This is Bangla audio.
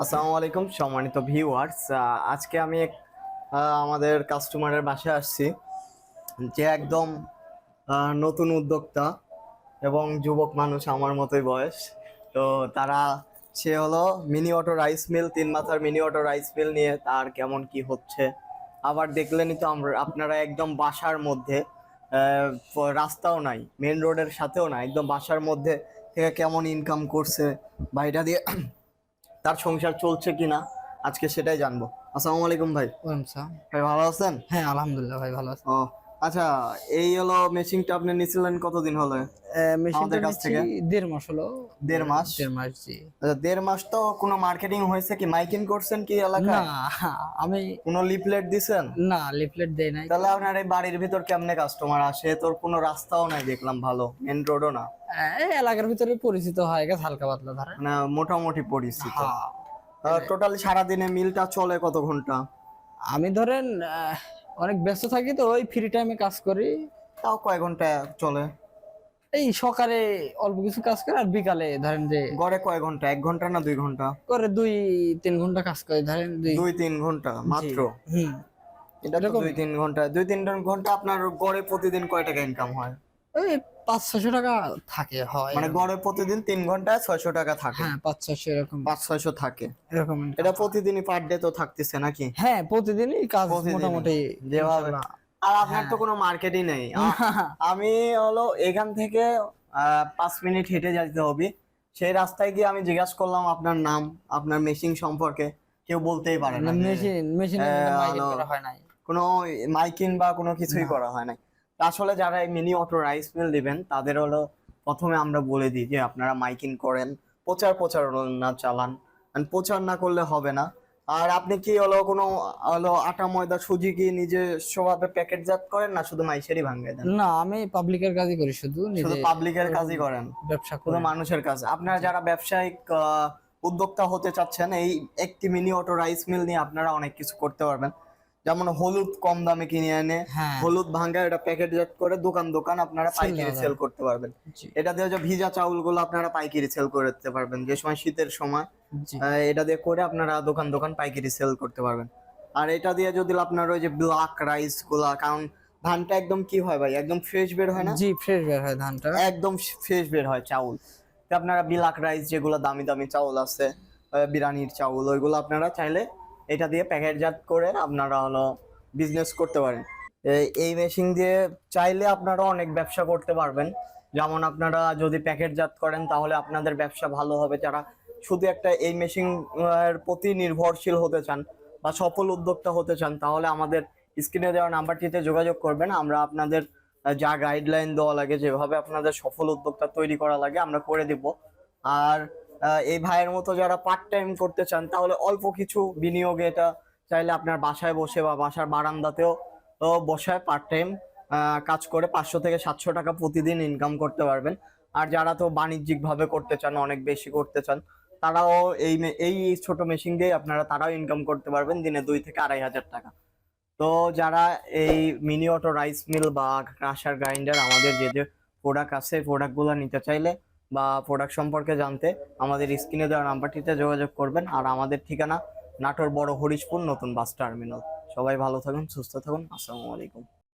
আসসালামু আলাইকুম সম্মানিত ভিউয়ার্স। আজকে আমি আমাদের কাস্টমারের বাসায় আসছি, যে একদম নতুন উদ্যোক্তা এবং যুবক মানুষ, আমার মতোই বয়স। তো তারা সে হলো মিনি অটো রাইস মিল, 3 মাথার মিনি অটো রাইস মিল নিয়ে তার কেমন কি হচ্ছে। আবার দেখলেনই তো আপনারা একদম বাসার মধ্যে, রাস্তাও নাই, মেন রোডের সাথেও না, একদম বাসার মধ্যে থেকে কেমন ইনকাম করছে বা এটা দিয়ে তার সংসার চলছে কিনা, আজকে সেটাই জানবো। আসসালামু আলাইকুম ভাই। ওয়ালাইকুম সালাম। ভাই ভালো আছেন? হ্যাঁ, আলহামদুলিল্লাহ ভাই ভালো আছি। ও আচ্ছা, এই হলো মেশিনটা আপনি নিছিলেন কতদিন হলো মেশিনটা আমাদের কাছ নিচ্ছি থেকে? 1.5 মাস হলো। 1.5 মাস? 1.5 মাস, জি। আচ্ছা, 1.5 মাস তো কোনো মার্কেটিং হয়েছে কি? মাইকিং করছেন কি না, এলাকায়? আমি কোনো লিফলেট দিছেন? না লিফলেট দেই নাই। তাহলে আপনার এই বাড়ির ভিতর কেমনে কাস্টমার আসে? তোর কোনো রাস্তাও নাই দেখলাম, ভালো মেন রোডও না, এই এলাকার ভিতরে পরিচিত হয়ে গেছে হালকা পাতলা ধরে। মানে মোটামুটি পরিচিত। হ্যাঁ, টোটালি সারাদিনে মিলটা চলে কত ঘন্টা? আমি ধরেন অনেক ব্যস্ত থাকি, তো ওই ফ্রি টাইমে কাজ করি। তাও কয় ঘন্টা চলে? এই সকালে অল্প কিছু কাজ করে, আর বিকালে ধরেন যে গড়ে কয় ঘন্টা, 1 ঘন্টা না 2 ঘন্টা? করে 2-3 ঘন্টা কাজ করে ধরেন 2-3 ঘন্টা জি। মাত্র? হুম। এটা তো এরকম 2-3 ঘন্টা, 2-3 ঘন্টা আপনার গড়ে প্রতিদিন কয় টাকা ইনকাম হয়? ওই 500-600 টাকা থাকে, হয় মানে এরকম। গড়ে প্রতিদিন 3 ঘন্টায় 600 টাকা থাকে? হ্যাঁ, 500 এরকম 500-600 থাকে? এরকম এটা income হয়। প্রতিদিনই পার ডে তো থাকতেছে নাকি? হ্যাঁ, প্রতিদিনই কাজ প্রতিদিনই মোটামুটি যেভাবে। ইনশাল্লাহ। আর আপনার তো হ্যাঁ। কোনো মার্কেটই নেই। না, আমি হলো এখান থেকে 5 মিনিট হেঁটে যেতে হবে, সেই রাস্তায় গিয়ে আমি জিজ্ঞাসা করলাম আপনার নাম, আপনার মেশিন সম্পর্কে, কেউ বলতেই পারে না যে মেশিনের কিন্তু মাইকিং হলো করা হয় নাই। কোনো মাইকিং বা কোনো কিছুই না। করা হয় নাই। তা আসলে যারা এই মিনি অটো রাইস মিল দিবেন তাদের হলো প্রথমে আমরা বলে দিই যে আপনারা মাইকিং করেন, প্রচারণা চালান। And প্রচার না করলে হবে না। আর আপনি কি হলো কোনো হলো আটা ময়দা সুজি কি নিজস্বভাবে প্যাকেটজাত করেন, না শুধু মাইসেরই ভাঙিয়ে দেন? না, আমি পাবলিকের কাজই করি, শুধু শুধু নিজে পাবলিকের ওরকম কাজই করেন? ব্যবসা শুধু করি না। মানুষের কাজ? আপনারা জি। যারা ব্যবসায়িক উদ্যোক্তা হতে চাচ্ছেন, এই একটি মিনি অটো রাইস মিল নিয়ে আপনারা অনেক কিছু করতে পারবেন। যেমন হলুদ কম দামে কিনে এনে হ্যাঁ, হলুদ ভাঙ্গা এটা প্যাকেটজাত করে দোকান দোকান আপনারা সেল পাইকারি দেওয়া সেল যায়। করতে পারবেন। জি। এটা দিয়ে যে ভিজা চাউলগুলো আপনারা পাইকারি সেল করতে পারবেন, যে সময় শীতের সময় জি। এটা দিয়ে করে আপনারা দোকান দোকান পাইকারি সেল করতে পারবেন। আর এটা দিয়ে যদি আপনার ওই যে ব্ল্যাক রাইস গুলা, কারণ ধানটা একদম কি হয় ভাই, একদম ফ্রেশ বের হয় না? জি, ফ্রেশ বের হয় ধানটা। একদম ফ্রেশ বের হয় চাউল। তো আপনারা ব্ল্যাক রাইস যেগুলো দামি দামি চাউল আছে, বিরিয়ানির চাউল, ওইগুলো আপনারা চাইলে এটা দিয়ে প্যাকেটজাত করে আপনারা হলো বিজনেস করতে পারেন। এই মেশিন দিয়ে চাইলে আপনারা অনেক ব্যবসা করতে পারবেন। যেমন আপনারা যদি প্যাকেটজাত করেন তাহলে আপনাদের ব্যবসা ভালো হবে। যারা শুধু একটা এই মেশিন এর প্রতি নির্ভরশীল হতে চান বা সফল উদ্যোক্তা হতে চান, তাহলে আমাদের স্ক্রিনে দেওয়া নাম্বারটিতে যোগাযোগ করবেন। আমরা আপনাদের যা গাইডলাইন দেওয়া লাগে, যেভাবে আপনাদের সফল উদ্যোক্তা তৈরি করা লাগে, আমরা করে দিব। আর এই ভাইয়ের মতো যারা পার্ট টাইম করতে চান, তাহলে অল্প কিছু বিনিয়োগে এটা চাইলে আপনার বাসায় বসে বা বাসার বারান্দাতেও বসায় পার্ট টাইম কাজ করে 500 থেকে 700 টাকা প্রতিদিন ইনকাম করতে পারবেন। আর যারা তো বাণিজ্যিক ভাবে করতে চান, অনেক বেশি করতে চান, তারাও এই ছোট মেশিন দিয়ে তারাও ইনকাম করতে পারবেন দিনে 2 থেকে 2,500 টাকা। তো যারা এই মিনি অটো রাইস মিল বা ক্রাশার গ্রাইন্ডার, আমাদের যে যে প্রোডাক্ট আছে, প্রোডাক্ট গুলো নিতে চাইলে বা প্রোডাক্ট সম্পর্কে জানতে আমাদের স্ক্রিনে দেওয়া নাম্বারটিতে যোগাযোগ করবেন। আর আমাদের ঠিকানা নাটোর বড় হরিশপুর নতুন বাস টার্মিনাল। সবাই ভালো থাকুন, সুস্থ থাকুন। আসসালামু আলাইকুম।